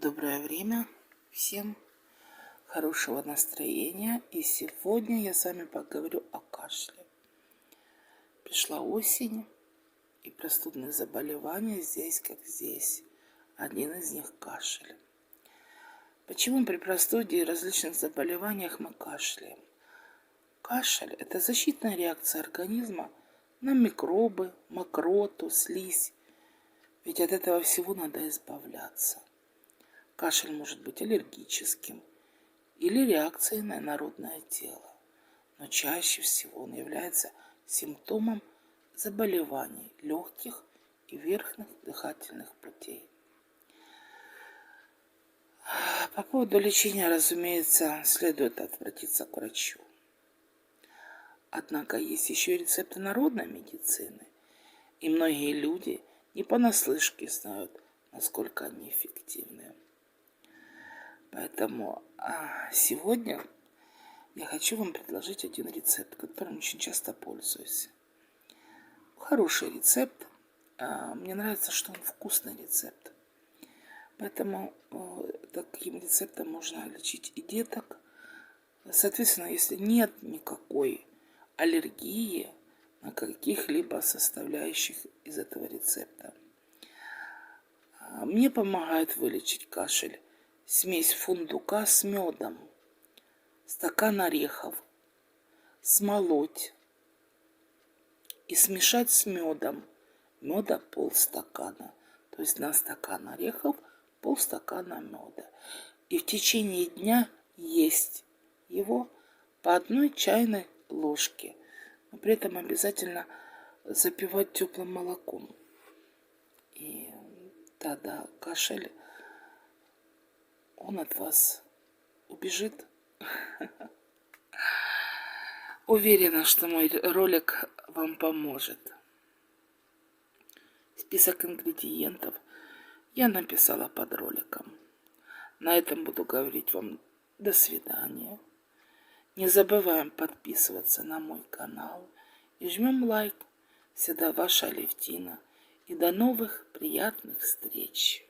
Доброе время всем, хорошего настроения. И сегодня я с вами поговорю о кашле. Пришла осень, и простудные заболевания здесь как здесь. Один из них кашель. Почему при простуде и различных заболеваниях мы кашляем? Кашель – это защитная реакция организма на микробы, мокроту, слизь. Ведь от этого всего надо избавляться. Кашель может быть аллергическим или реакцией на инородное тело, но чаще всего он является симптомом заболеваний легких и верхних дыхательных путей. По поводу лечения, разумеется, следует обратиться к врачу. Однако есть еще и рецепты народной медицины, и многие люди не понаслышке знают, насколько они эффективны. Поэтому сегодня я хочу вам предложить один рецепт, которым очень часто пользуюсь. Хороший рецепт. Мне нравится, что он вкусный рецепт. Поэтому таким рецептом можно лечить и деток. Соответственно, если нет никакой аллергии на каких-либо составляющих из этого рецепта. Мне помогает вылечить кашель смесь фундука с медом, стакан орехов, смолоть и смешать с медом. Меда полстакана, то есть на стакан орехов полстакана меда. И в течение дня есть его по 1 чайной ложке. Но при этом обязательно запивать теплым молоком. И тогда кашель, он от вас убежит. Уверена, что мой ролик вам поможет. Список ингредиентов я написала под роликом. На этом буду говорить вам до свидания. Не забываем подписываться на мой канал и жмем лайк. Всегда ваша Алевтина. И до новых приятных встреч.